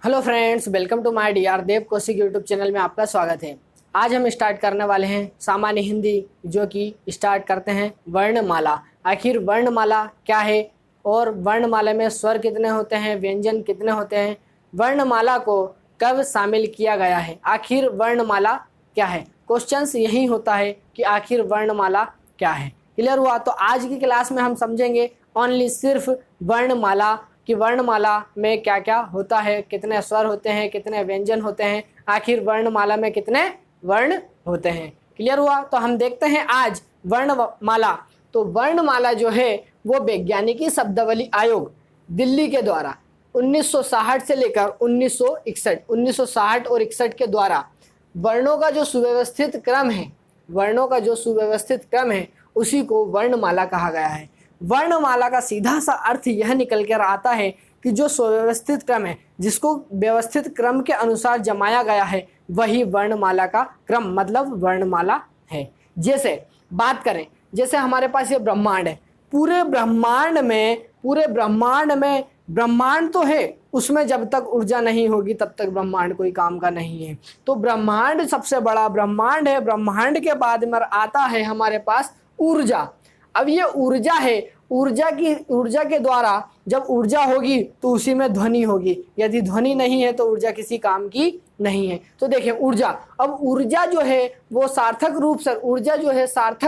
Hello friends, welcome to my D R Dev Kaushik YouTube channel में आपका स्वागत है। आज हम स्टार्ट करने वाले हैं सामान्य हिंदी, जो कि स्टार्ट करते हैं वर्णमाला। आखिर वर्णमाला क्या है और वर्णमाला में स्वर कितने होते हैं, व्यंजन कितने होते हैं, वर्णमाला को कब शामिल किया गया है, आखिर वर्णमाला क्या है। क्वेश्चंस यही होता है कि आखिर वर्णमाला क्या है। क्लियर हुआ? तो आज की क्लास में हम समझेंगे ओनली सिर्फ वर्णमाला कि वर्णमाला में क्या क्या होता है, कितने स्वर होते हैं, कितने व्यंजन होते हैं, आखिर वर्णमाला में कितने वर्ण होते हैं। क्लियर हुआ? तो हम देखते हैं आज वर्णमाला। तो वर्णमाला जो है वो वैज्ञानिकी शब्दावली आयोग दिल्ली के द्वारा 1960 से लेकर 1961 और 61 के द्वारा वर्णों का जो सुव्यवस्थित क्रम है उसी को वर्णमाला कहा गया है। वर्णमाला का सीधा सा अर्थ यह निकल कर आता है कि जो सुव्यवस्थित क्रम है, जिसको व्यवस्थित क्रम के अनुसार जमाया गया है, वही वर्णमाला का क्रम मतलब वर्णमाला है। जैसे बात करें, जैसे हमारे पास ये ब्रह्मांड है, पूरे ब्रह्मांड में ब्रह्मांड तो है, उसमें जब तक ऊर्जा नहीं होगी तब तक ब्रह्मांड कोई काम का नहीं है। तो ब्रह्मांड सबसे बड़ा ब्रह्मांड है। ब्रह्मांड के बाद में आता है हमारे पास ऊर्जा। अब ये ऊर्जा है, ऊर्जा के द्वारा जब ऊर्जा होगी तो उसी में ध्वनि होगी, यदि ध्वनि नहीं है तो ऊर्जा किसी काम की नहीं है। तो देखिए ऊर्जा, अब ऊर्जा जो है वो सार्थक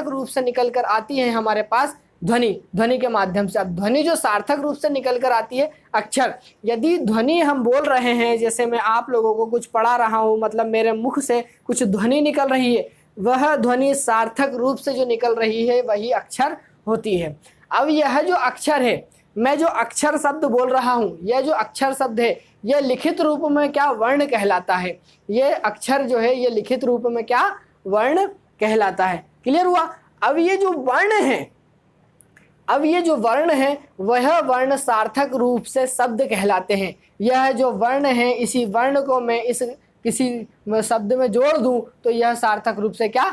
रूप से निकल कर आती है हमारे पास ध्वनि के माध्यम से। अब ध्वनि जो सार्थक रूप से निकल कर आती है अक्षर, यदि ध्वनि हम बोल रहे हैं, जैसे मैं आप लोगों को कुछ पढ़ा रहा हूँ, मतलब मेरे मुख से कुछ ध्वनि निकल रही है, वह ध्वनि सार्थक रूप से जो निकल रही है वही अक्षर होती है। अब यह जो अक्षर है, मैं जो अक्षर शब्द बोल रहा हूँ, यह जो अक्षर शब्द है यह लिखित रूप में क्या वर्ण कहलाता है। ये अक्षर जो है ये लिखित रूप में क्या वर्ण कहलाता है। क्लियर हुआ? अब ये जो वर्ण है वह वर्ण सार्थक रूप से शब्द कहलाते हैं। यह जो वर्ण है, इसी वर्ण को मैं इस किसी शब्द में जोड़ दूं तो यह सार्थक रूप से क्या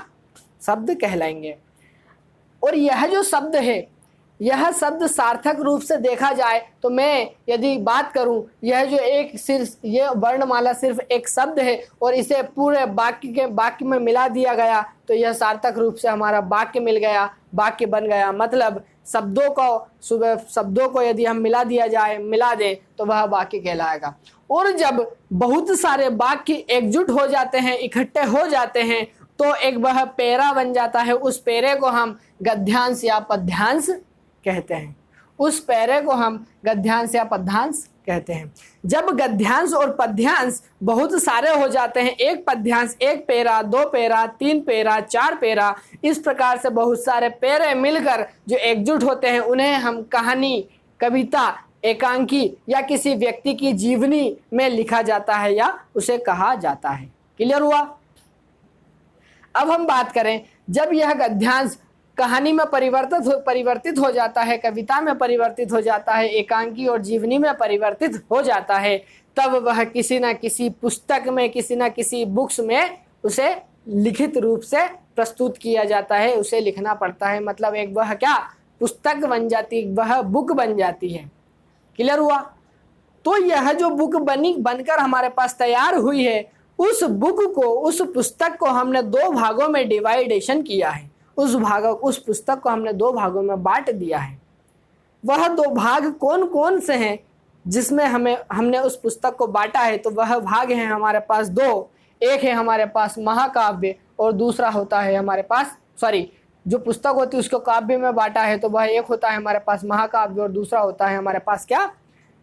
शब्द कहलाएंगे। और यह जो शब्द है, यह शब्द सार्थक रूप से देखा जाए तो मैं यदि बात करूं, यह जो ये वर्णमाला सिर्फ एक शब्द है और इसे पूरे वाक्य में मिला दिया गया तो यह सार्थक रूप से हमारा वाक्य मिल गया, वाक्य बन गया। मतलब शब्दों को यदि हम मिला दें तो वह वाक्य कहलाएगा। और जब बहुत सारे वाक्य एकजुट हो जाते हैं, इकट्ठे हो जाते हैं, तो एक वह पेरा बन जाता है। उस पेरे को हम गद्यांश या पद्यांश कहते हैं। जब गद्यांश और पद्यांश बहुत सारे हो जाते हैं, एक पद्यांश, एक पेरा, दो पेरा, तीन पेरा, चार पेरा, इस प्रकार से बहुत सारे पेरे मिलकर जो एकजुट होते हैं, उन्हें हम कहानी, कविता, एकांकी या किसी व्यक्ति की जीवनी में लिखा जाता है या उसे कहा जाता है। क्लियर हुआ? अब हम बात करें, जब यह गद्यांश कहानी में परिवर्तित हो जाता है, कविता में परिवर्तित हो जाता है, एकांकी और जीवनी में परिवर्तित हो जाता है, तब वह किसी न किसी पुस्तक में, किसी न किसी बुक्स में उसे लिखित रूप से प्रस्तुत किया जाता है, उसे लिखना पड़ता है। मतलब एक वह क्या पुस्तक बन जाती, वह बुक बन जाती है। क्लियर हुआ? तो यह जो बुक बनकर हमारे पास तैयार हुई है, उस पुस्तक को हमने दो भागों में डिवाइडेशन किया है। उस पुस्तक को हमने दो भागों में बांट दिया है। वह दो भाग कौन कौन से हैं जिसमें हमने उस पुस्तक को बांटा है? तो वह भाग हैं हमारे पास दो। एक है हमारे पास महाकाव्य और दूसरा होता है हमारे पास जो पुस्तक होती है उसको काव्य में बांटा है, तो वह एक होता है हमारे पास महाकाव्य और दूसरा होता है हमारे पास क्या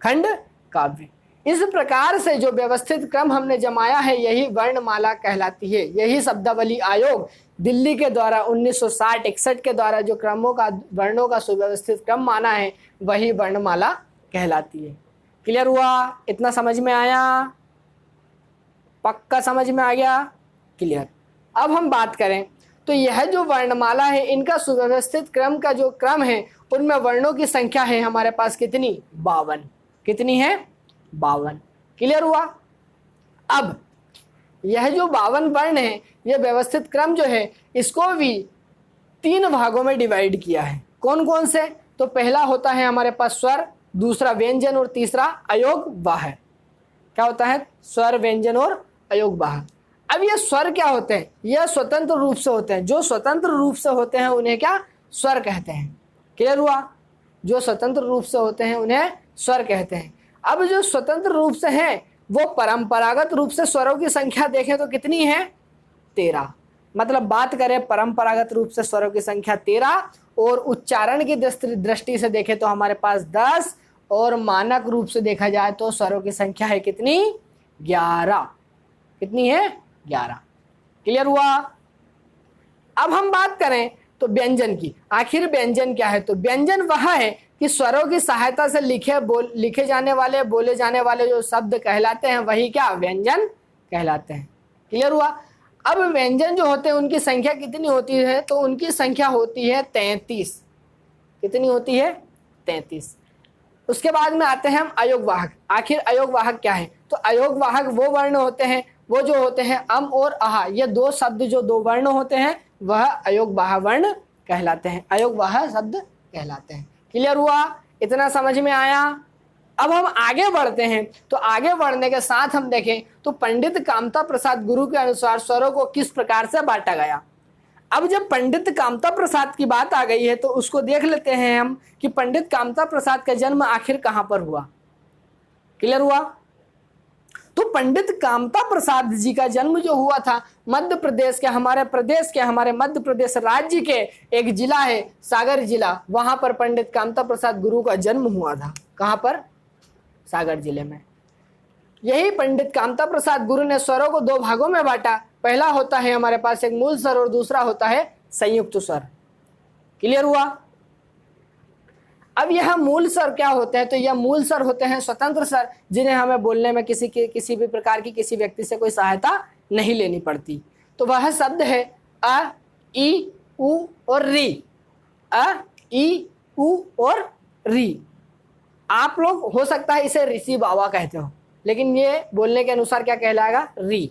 खंड काव्य। इस प्रकार से जो व्यवस्थित क्रम हमने जमाया है यही वर्णमाला कहलाती है। यही शब्दावली आयोग दिल्ली के द्वारा 1960-61 के द्वारा जो वर्णों का सुव्यवस्थित क्रम माना है वही वर्णमाला कहलाती है। क्लियर हुआ? इतना समझ में आया? पक्का समझ में आ गया? क्लियर। अब हम बात करें तो यह जो वर्णमाला है, इनका सुव्यवस्थित क्रम का जो क्रम है, उनमें वर्णों की संख्या है हमारे पास कितनी? 52। कितनी है? 52। क्लियर हुआ? अब यह जो 52 वर्ण है, यह व्यवस्थित क्रम जो है, इसको भी 3 भागों में डिवाइड किया है। कौन कौन से? तो पहला होता है हमारे पास स्वर, दूसरा व्यंजन और तीसरा अयोग वाह। क्या होता है, स्वर, व्यंजन और अयोग वाहक। अब ये स्वर क्या होते हैं, यह स्वतंत्र रूप से होते हैं। जो स्वतंत्र रूप से होते हैं उन्हें क्या, स्वर कहते हैं। क्लियर हुआ, जो स्वतंत्र रूप से होते हैं उन्हें स्वर कहते हैं। अब जो स्वतंत्र रूप से हैं वो परंपरागत रूप से स्वरों की संख्या देखें तो कितनी है, 13। मतलब बात करें परंपरागत रूप से स्वरों की संख्या 13, और उच्चारण की दृष्टि से देखें तो हमारे पास 10, और मानक रूप से देखा जाए तो स्वरों की संख्या है कितनी, 11। कितनी है, 11। क्लियर हुआ। अब हम बात करें तो व्यंजन की। आखिर व्यंजन क्या है, तो व्यंजन वह है कि स्वरों की सहायता से लिखे जाने वाले, बोले जाने वाले जो शब्द कहलाते हैं वही क्या, व्यंजन कहलाते हैं। क्लियर हुआ। अब व्यंजन जो होते हैं उनकी संख्या कितनी होती है, तो उनकी संख्या होती है 33। कितनी होती है, 33। उसके बाद में आते हैं हम अयोग वाहक। आखिर अयोग वाहक क्या है, तो अयोग वाहक वो वर्ण होते हैं, वो जो होते हैं अम और अहा, ये दो शब्द जो दो वर्ण होते हैं वह अयोग वाह वर्ण कहलाते हैं, अयोग वाह शब्द कहलाते हैं। क्लियर हुआ, इतना समझ में आया। अब हम आगे बढ़ते हैं, तो आगे बढ़ने के साथ हम देखें तो पंडित कामता प्रसाद गुरु के अनुसार स्वरों को किस प्रकार से बांटा गया। अब जब पंडित कामता प्रसाद की बात आ गई है तो उसको देख लेते हैं हम कि पंडित कामता प्रसाद का जन्म आखिर कहां पर हुआ। क्लियर हुआ। तो पंडित कामता प्रसाद जी का जन्म जो हुआ था मध्य प्रदेश के, हमारे मध्य प्रदेश राज्य के एक जिला है सागर जिला, वहां पर पंडित कामता प्रसाद गुरु का जन्म हुआ था। कहां पर, सागर जिले में। यही पंडित कामता प्रसाद गुरु ने स्वरों को दो भागों में बांटा। पहला होता है हमारे पास एक मूल स्वर और दूसरा होता है संयुक्त स्वर। क्लियर हुआ। अब यह मूल स्वर क्या होते हैं, तो यह मूल स्वर होते हैं स्वतंत्र स्वर, जिन्हें हमें बोलने में किसी भी प्रकार की किसी व्यक्ति से कोई सहायता नहीं लेनी पड़ती। तो वह शब्द है अ, ई, उ और री। अ, ई, उ और री। आप लोग हो सकता है इसे ऋषि बाबा कहते हो, लेकिन ये बोलने के अनुसार क्या कहलाएगा, री।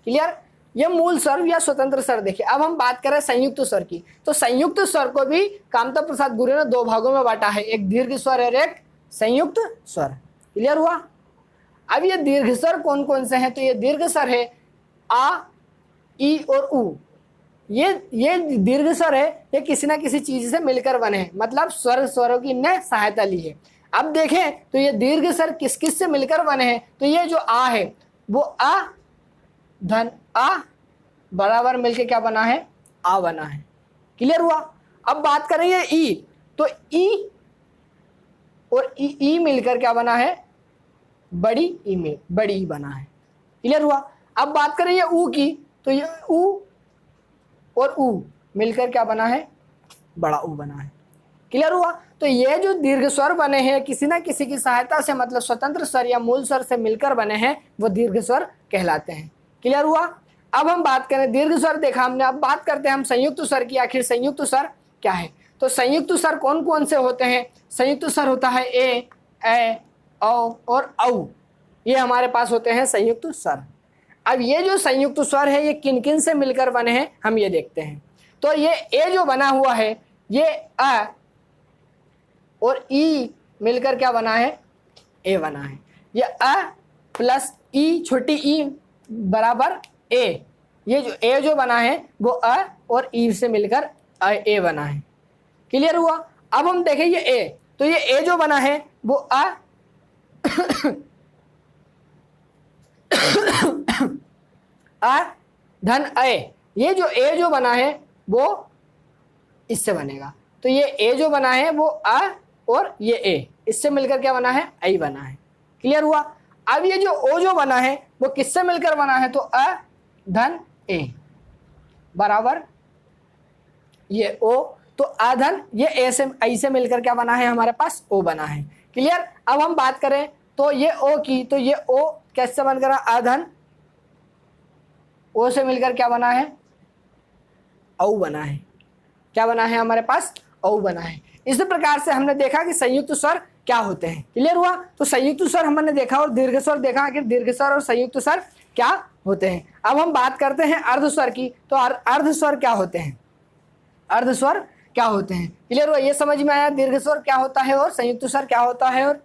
क्लियर। ये मूल स्वर या स्वतंत्र स्वर। देखिए अब हम बात करें संयुक्त स्वर की, तो संयुक्त स्वर को भी कामता प्रसाद गुरु ने दो भागों में बांटा है, एक दीर्घ स्वर और एक संयुक्त स्वर। क्लियर हुआ। अब ये दीर्घ स्वर कौन कौन से हैं, तो ये दीर्घ स्वर है आ, ई और उ। ये दीर्घ स्वर है, ये किसी ना किसी चीज से मिलकर बने हैं, मतलब स्वरों की ने सहायता ली है। अब देखें तो ये दीर्घ स्वर किस किस से मिलकर बने हैं, तो ये जो आ है वो आ धन आ बराबर मिलके क्या बना है, आ बना है। क्लियर हुआ। अब बात करेंगे ई, तो ई और ई मिलकर क्या बना है, बड़ी ई में बड़ी ई बना है। क्लियर हुआ। अब बात करें ये ऊ की, तो ये ऊ और ऊ मिलकर क्या बना है, बड़ा ऊ बना है। क्लियर हुआ। तो ये जो दीर्घ स्वर बने हैं किसी ना किसी की सहायता से, मतलब स्वतंत्र स्वर या मूल स्वर से मिलकर बने हैं, वो दीर्घ स्वर कहलाते हैं। क्लियर हुआ। अब हम बात करें दीर्घ स्वर देखा हमने, अब बात करते हैं हम संयुक्त स्वर की। आखिर संयुक्त स्वर क्या है, तो संयुक्त स्वर कौन कौन से होते हैं। संयुक्त स्वर होता है ए, औ और औ। ये हमारे पास होते हैं संयुक्त स्वर। अब ये जो संयुक्त स्वर है ये किन किन से मिलकर बने हैं हम ये देखते हैं। तो ये ए जो बना हुआ है ये अ और ई मिलकर क्या बना है, ए बना है। ये अ प्लस ई, छोटी ई बराबर ए। ये जो ए जो बना है वो अ और ई से मिलकर ए बना है। क्लियर हुआ। अब हम देखें ये ए, तो ये ए जो बना है वो अ अ धन ए। ये जो ए जो बना है वो इससे बनेगा, तो ये ए जो बना है वो अ और ये ए इससे मिलकर क्या बना है, आई बना है। क्लियर हुआ। अब ये जो ओ जो बना है वो किससे मिलकर बना है, तो अ धन ए बराबर ये ओ, तो अ धन ये ए से आई से मिलकर क्या बना है, हमारे पास ओ बना है। क्लियर। अब हम बात करें तो ये ओ की, तो ये ओ कैसे बनकर अ धन ओ से मिलकर क्या बना है, औ बना है। क्या बना है हमारे पास, औ बना है। इस प्रकार से हमने देखा कि संयुक्त स्वर क्या होते हैं। क्लियर हुआ। तो संयुक्त स्वर हमने देखा और दीर्घ स्वर देखा, आखिर दीर्घ स्वर और संयुक्त स्वर क्या होते हैं। अब हम बात करते हैं अर्ध स्वर की, तो अर्ध स्वर क्या होते हैं, अर्ध स्वर क्या होते हैं। क्लियर हुआ। ये समझ में आया दीर्घ स्वर क्या होता है और संयुक्त स्वर क्या होता है। और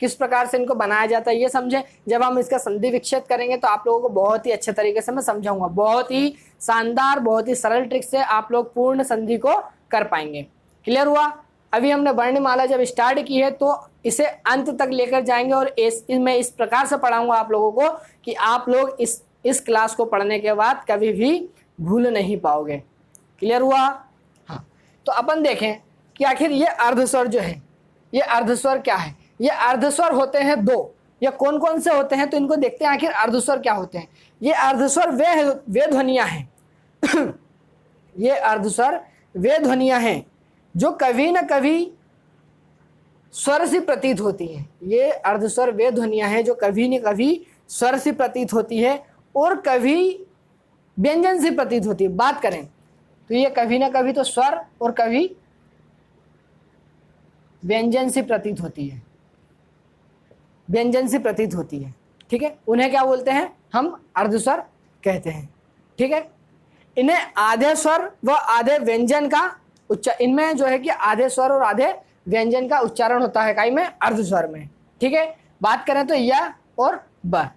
किस प्रकार से इनको बनाया जाता है ये समझें। जब हम इसका संधि विच्छेद करेंगे तो आप लोगों को बहुत ही अच्छे तरीके से मैं समझाऊंगा, बहुत ही शानदार, बहुत ही सरल ट्रिक से आप लोग पूर्ण संधि को कर पाएंगे। क्लियर हुआ? अभी हमने वर्णमाला जब स्टार्ट की है तो इसे अंत तक लेकर जाएंगे और मैं इस प्रकार से पढ़ाऊंगा आप लोगों को कि आप लोग इस क्लास को पढ़ने के बाद कभी भी भूल नहीं पाओगे। क्लियर हुआ? हाँ, तो अपन देखें कि आखिर ये अर्धस्वर जो है, ये अर्धस्वर क्या है। ये अर्धस्वर होते हैं दो। ये कौन कौन से होते हैं तो इनको देखते हैं आखिर अर्धस्वर क्या होते हैं। ये अर्धस्वर वे ध्वनियां हैं ये अर्धस्वर वे ध्वनियां हैं जो कभी न कभी स्वर से प्रतीत होती हैं। ये अर्धस्वर वे ध्वनियां हैं जो कभी न कभी स्वर से प्रतीत होती है और कभी व्यंजन से प्रतीत होती है। बात करें तो ये कभी न कभी तो स्वर और कभी व्यंजन से प्रतीत होती है, व्यंजन से प्रतीत होती है। ठीक है, उन्हें क्या बोलते हैं? हम अर्धस्वर कहते हैं। ठीक है, इन्हें आधे स्वर व आधे व्यंजन का इनमें जो है कि आधे स्वर और आधे व्यंजन का उच्चारण होता है काई में, अर्धस्वर में। ठीक है, बात करें तो य और ब,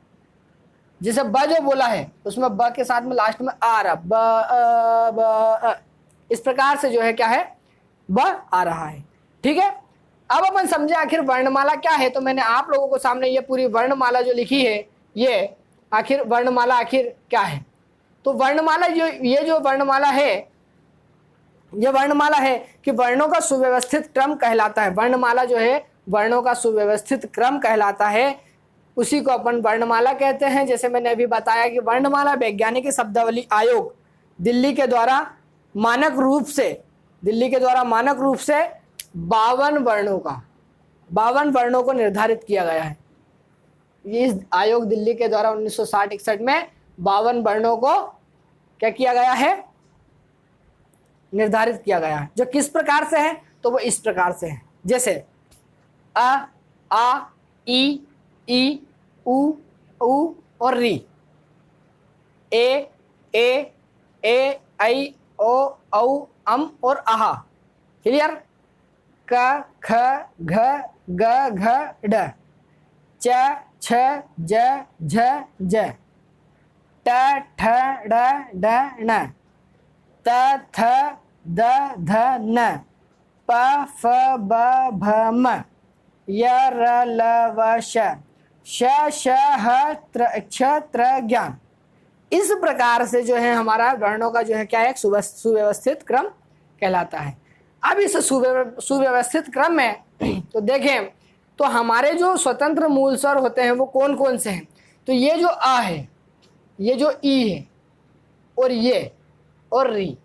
जैसे ब जो बोला है उसमें ब के साथ में लास्ट में आ रहा, ब ब इस प्रकार से जो है क्या है, ब आ रहा है। ठीक है, अब अपन समझे आखिर वर्णमाला क्या है। तो मैंने आप लोगों को सामने ये पूरी वर्णमाला जो लिखी है, ये आखिर वर्णमाला आखिर क्या है। तो वर्णमाला ये जो वर्णमाला है, ये वर्णमाला है कि वर्णों का सुव्यवस्थित क्रम कहलाता है। वर्णमाला जो है वर्णों का सुव्यवस्थित क्रम कहलाता है, उसी को अपन वर्णमाला कहते हैं। जैसे मैंने अभी बताया कि वर्णमाला वैज्ञानिक शब्दावली आयोग दिल्ली के द्वारा मानक रूप से 52 वर्णों को निर्धारित किया गया है। इस आयोग दिल्ली के द्वारा 1960-61 में 52 वर्णों को क्या किया गया है, निर्धारित किया गया है। जो किस प्रकार से है तो वो इस प्रकार से है, जैसे अ, आ, ई, उ और री, ए, ऐ, ओ, औ, और आहा। क्लियर? क, ख, घ, ग, घ, ड, च, छ, ज, झ, ज, ट, ठ, ड, ण, त, थ, द, ध, न, प, फ, ब, भ, म, य, र, ल, व, श, श, ह, क्ष, त्र, ज्ञान। इस प्रकार से जो है हमारा वर्णों का जो है क्या है, एक सुव्यवस्थित क्रम कहलाता है। अब इस सुव्यवस्थित क्रम में तो देखें तो हमारे जो स्वतंत्र मूल स्वर होते हैं वो कौन कौन से हैं। तो ये जो आ है, ये जो ई है, और ये और री,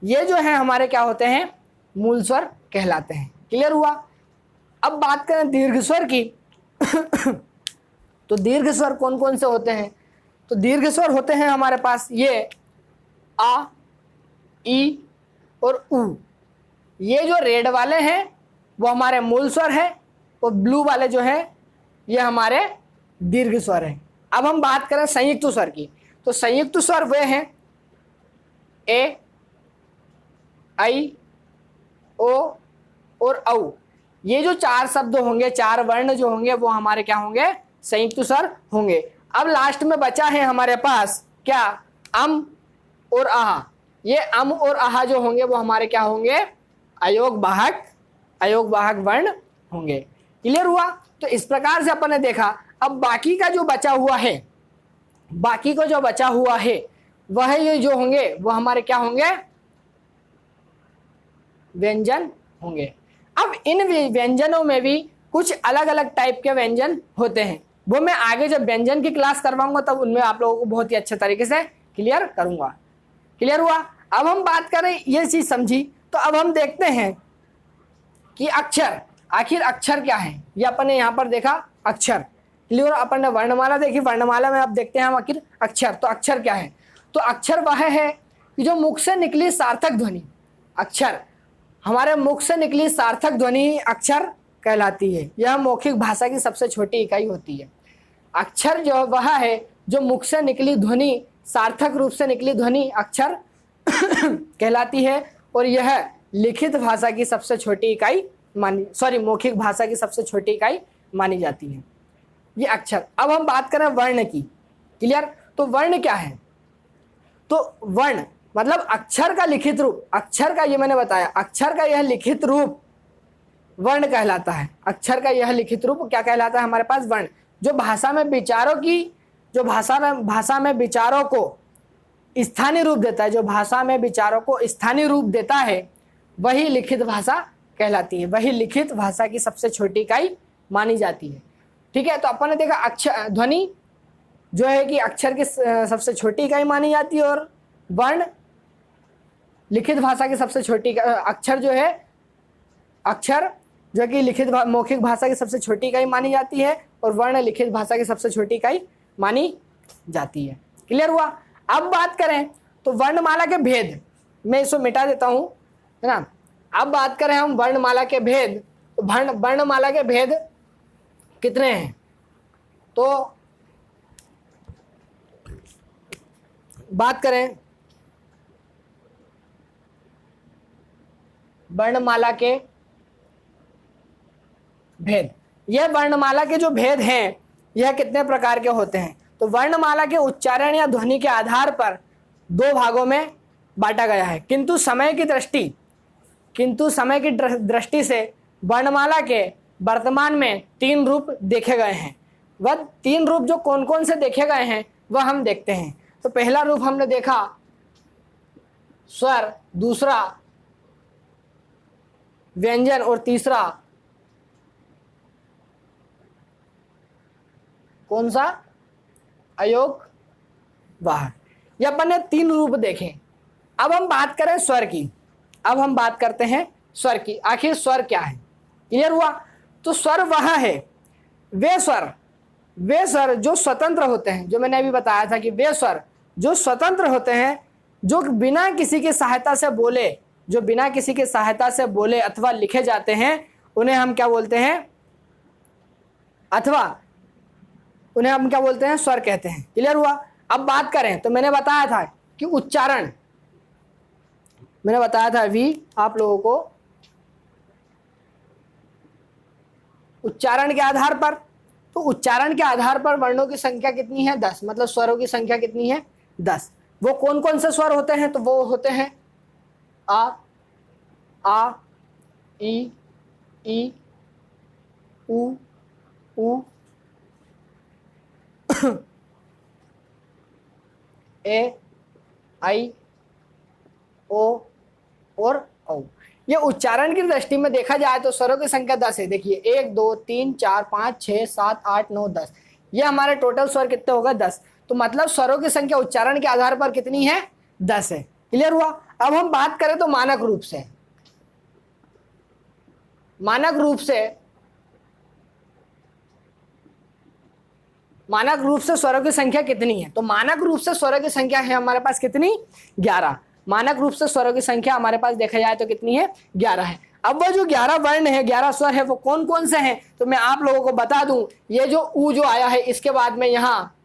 ये जो है हमारे क्या होते हैं, मूल स्वर कहलाते हैं। क्लियर हुआ? अब बात करें दीर्घ स्वर की तो दीर्घ स्वर कौन कौन से होते हैं। तो दीर्घ स्वर होते हैं हमारे पास ये आ, ई और उ। ये जो रेड वाले हैं वो हमारे मूल स्वर है और ब्लू वाले जो है ये हमारे दीर्घ स्वर हैं। अब हम बात करें संयुक्त स्वर की, तो संयुक्त स्वर वे हैं ए, ऐ, ओ और औ। ये जो 4 शब्द होंगे, 4 वर्ण जो होंगे वो हमारे क्या होंगे, संयुक्त स्वर होंगे। अब लास्ट में बचा है हमारे पास क्या, अम और आहा। ये अम और आहा जो होंगे वो हमारे क्या होंगे, अयोग वाहक वर्ण होंगे। क्लियर हुआ? तो इस प्रकार से अपन ने देखा। अब बाकी का जो बचा हुआ है वह ये जो होंगे वो हमारे क्या होंगे, व्यंजन होंगे। अब इन व्यंजनों में भी कुछ अलग अलग टाइप के व्यंजन होते हैं, वो मैं आगे जब व्यंजन की क्लास करवाऊंगा तब उनमें आप लोगों को बहुत ही अच्छे तरीके से क्लियर करूंगा। क्लियर हुआ? अब हम बात करें, ये चीज समझी, तो अब हम देखते हैं कि अक्षर, आखिर अक्षर क्या है। ये अपन ने यहाँ पर देखा अक्षर। क्लियर? अपन ने वर्णमाला देखी, वर्णमाला में अब देखते हैं हम आखिर अक्षर। तो अक्षर क्या है? तो अक्षर वह है कि जो मुख से निकली सार्थक ध्वनि, अक्षर हमारे मुख से निकली सार्थक ध्वनि अक्षर कहलाती है। यह मौखिक भाषा की सबसे छोटी इकाई होती है। अक्षर जो वह है जो मुख से निकली ध्वनि, सार्थक रूप से निकली ध्वनि अक्षर कहलाती है, और यह लिखित भाषा की सबसे छोटी इकाई मौखिक भाषा की सबसे छोटी इकाई मानी जाती है, ये अक्षर। अब हम बात करें वर्ण की, क्लियर। तो वर्ण क्या है? तो वर्ण मतलब अक्षर का लिखित रूप, अक्षर का, ये मैंने बताया, अक्षर का यह लिखित रूप वर्ण कहलाता है। अक्षर का यह लिखित रूप क्या कहलाता है हमारे पास? वर्ण। जो भाषा में विचारों की, जो भाषा में विचारों को स्थानीय रूप देता है, जो भाषा में विचारों को स्थानीय रूप देता है, वही लिखित भाषा कहलाती है। वही लिखित भाषा की सबसे छोटी इकाई मानी जाती है। ठीक है, तो अपन ने देखा अक्षर, ध्वनि जो है कि अक्षर की सबसे छोटी इकाई मानी जाती है, और वर्ण लिखित भाषा की सबसे छोटी, अक्षर जो है, अक्षर जो कि लिखित मौखिक भाषा की सबसे छोटी इकाई मानी जाती है, और वर्ण लिखित भाषा की सबसे छोटी इकाई मानी जाती है। क्लियर हुआ? अब बात करें तो वर्णमाला के भेद, मैं इसको मिटा देता हूं, है ना। अब बात करें हम वर्णमाला के भेद, तो वर्णमाला के भेद कितने हैं? तो बात करें वर्णमाला के भेद, यह वर्णमाला के जो भेद हैं यह कितने प्रकार के होते हैं? तो वर्णमाला के उच्चारण या ध्वनि के आधार पर दो भागों में बांटा गया है, किंतु समय की दृष्टि से वर्णमाला के वर्तमान में 3 रूप देखे गए हैं। वह 3 रूप जो कौन कौन से देखे गए हैं वह हम देखते हैं। तो पहला रूप हमने देखा स्वर, दूसरा व्यंजन, और तीसरा कौन सा? अयोग वाहक। ये अपन ने 3 रूप देखे। अब हम बात करें स्वर की, अब हम बात करते हैं स्वर की। आखिर स्वर क्या है? क्लियर हुआ? तो स्वर वह है, वे स्वर जो स्वतंत्र होते हैं, जो मैंने अभी बताया था कि वे स्वर जो स्वतंत्र होते हैं, जो बिना किसी की सहायता से बोले, जो बिना किसी की सहायता से बोले अथवा लिखे जाते हैं, उन्हें हम क्या बोलते हैं? अथवा उन्हें हम क्या बोलते हैं? स्वर कहते हैं। क्लियर हुआ? अब बात करें तो मैंने बताया था कि उच्चारण, मैंने बताया था अभी आप लोगों को, उच्चारण के आधार पर, तो उच्चारण के आधार पर वर्णों की संख्या कितनी है? 10, मतलब स्वरों की संख्या कितनी है? 10। वो कौन कौन से स्वर होते हैं? तो वो होते हैं आ, ई, उ, ए, आई, ओ और औ। ये उच्चारण की दृष्टि में देखा जाए तो स्वरों की संख्या 10 है। देखिए 1 2 3 4 5 6 7 8 9 10, ये हमारे टोटल स्वर कितने होगा? 10। तो मतलब स्वरों की संख्या उच्चारण के आधार पर कितनी है? 10 है। क्लियर हुआ? अब हम बात करें तो मानक रूप से, मानक रूप से स्वरों की संख्या कितनी है? तो मानक रूप से स्वरों की संख्या है हमारे पास कितनी? 11। मानक रूप से स्वरों की संख्या हमारे पास देखा जाए तो कितनी है? 11 है। अब वो जो 11 वर्ण है, 11 स्वर है, वो कौन कौन से हैं? तो मैं आप लोगों को बता दूं, ये जो ऊ जो आया है, इसके बाद में यहाँ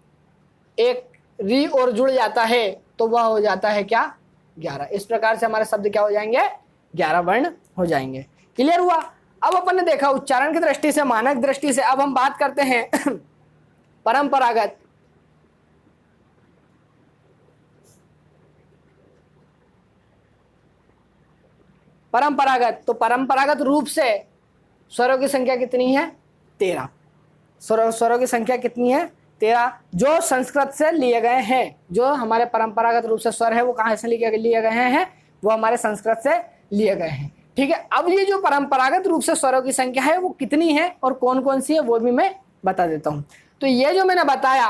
एक री और जुड़ जाता है, तो वह हो जाता है क्या? 11। इस प्रकार से हमारे शब्द क्या हो जाएंगे? 11 वर्ण हो जाएंगे। क्लियर हुआ? अब अपन ने देखा उच्चारण की दृष्टि से, मानक दृष्टि से। अब हम बात करते हैं परंपरागत। परंपरागत, तो परंपरागत रूप से स्वरों की संख्या कितनी है? 13। स्वरों की संख्या कितनी है? 13, जो संस्कृत से लिए गए हैं। जो हमारे परंपरागत रूप से स्वर है वो कहाँ से लिए गए हैं? वो हमारे संस्कृत से लिए गए हैं। ठीक है, अब ये जो परंपरागत रूप से स्वरों की संख्या है वो कितनी है और कौन कौन सी है वो भी मैं बता देता हूँ। तो ये जो मैंने बताया,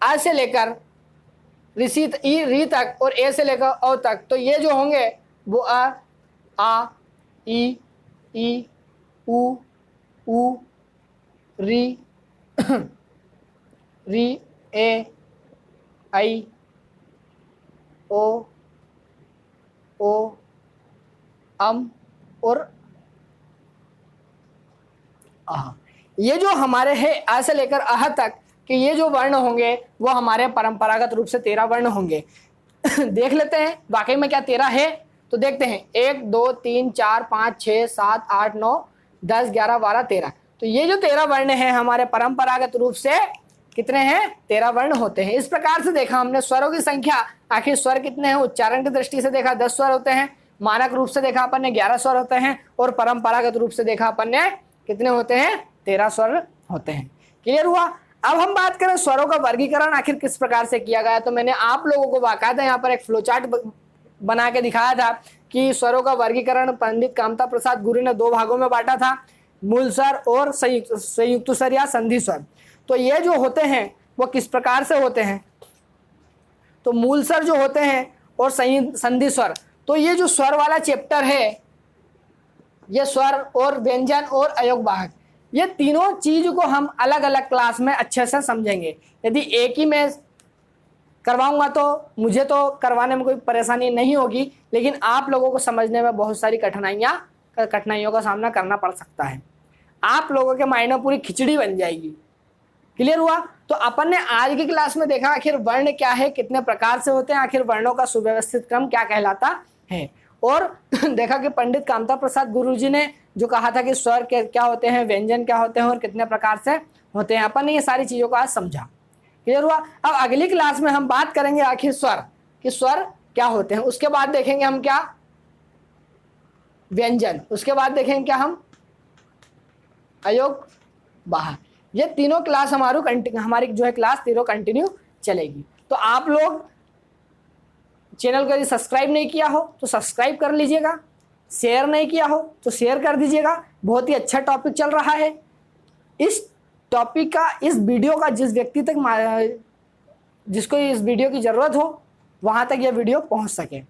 आ से लेकर ऋषि री तक और ए से लेकर औ तक, तो ये जो होंगे वो आ, ई, उ, री, री, ए, आई, ओ, और आह। ये जो हमारे है आ से लेकर आह तक कि ये जो वर्ण होंगे वो हमारे परंपरागत रूप से 13 वर्ण होंगे। देख लेते हैं वाकई में क्या 13 है। तो देखते हैं 1 2 3 4 5 6 7 8 9 10 11 12 13। तो ये जो 13 वर्ण हैं हमारे परंपरागत रूप से कितने हैं? 13 वर्ण होते हैं। इस प्रकार से देखा हमने स्वरों की संख्या, आखिर स्वर कितने हैं? उच्चारण की दृष्टि से देखा 10 स्वर होते हैं, मानक रूप से देखा अपन ने 11 स्वर होते हैं, और परंपरागत रूप से देखा अपन ने कितने होते हैं? 13 स्वर होते हैं। क्लियर हुआ? अब हम बात करें स्वरों का वर्गीकरण आखिर किस प्रकार से किया गया। तो मैंने आप लोगों को बाकायदा यहाँ पर एक फ्लोचार्ट बना के दिखाया था कि स्वरों का वर्गीकरण पंडित कामता प्रसाद गुरु ने 2 भागों में बांटा था, मूल स्वर और संयुक्त स्वर या संधि स्वर। तो ये जो होते हैं वो किस प्रकार से होते हैं? तो मूल स्वर जो होते हैं और संधि स्वर, तो ये जो स्वर वाला चैप्टर है, ये स्वर और व्यंजन और अयोगवाहक, ये तीनों चीज को हम अलग अलग क्लास में अच्छे से समझेंगे। यदि एक ही मैं करवाऊंगा तो मुझे तो करवाने में कोई परेशानी नहीं होगी, लेकिन आप लोगों को समझने में बहुत सारी कठिनाइयों का सामना करना पड़ सकता है। आप लोगों के माइंड में पूरी खिचड़ी बन जाएगी। क्लियर हुआ? तो अपन ने आज की क्लास में देखा आखिर वर्ण क्या है, कितने प्रकार से होते हैं, आखिर वर्णों का सुव्यवस्थित क्रम क्या कहलाता है, और देखा कि पंडित कामता प्रसाद गुरुजी ने जो कहा था कि स्वर क्या होते हैं, व्यंजन क्या होते हैं और कितने प्रकार से होते हैं। अपन ने ये सारी चीजों को आज समझा। क्लियर हुआ? अब अगली क्लास में हम बात करेंगे आखिर स्वर, कि स्वर क्या होते हैं। उसके बाद देखेंगे हम क्या? व्यंजन। उसके बाद देखेंगे क्या हम? अयोग वाहक। ये तीनों क्लास हमारी जो है क्लास तीनों कंटिन्यू चलेगी। तो आप लोग चैनल को यदि सब्सक्राइब नहीं किया हो तो सब्सक्राइब कर लीजिएगा, शेयर नहीं किया हो तो शेयर कर दीजिएगा। बहुत ही अच्छा टॉपिक चल रहा है। इस टॉपिक का, इस वीडियो का जिस व्यक्ति तक, जिसको इस वीडियो की ज़रूरत हो वहाँ तक यह वीडियो पहुँच सके।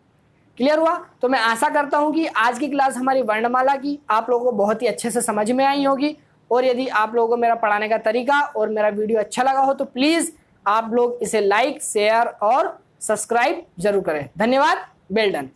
क्लियर हुआ? तो मैं आशा करता हूँ कि आज की क्लास हमारी वर्णमाला की आप लोगों को बहुत ही अच्छे से समझ में आई होगी। और यदि आप लोगों को मेरा पढ़ाने का तरीका और मेरा वीडियो अच्छा लगा हो तो प्लीज़ आप लोग इसे लाइक, शेयर और सब्सक्राइब जरूर करें। धन्यवाद। Well done.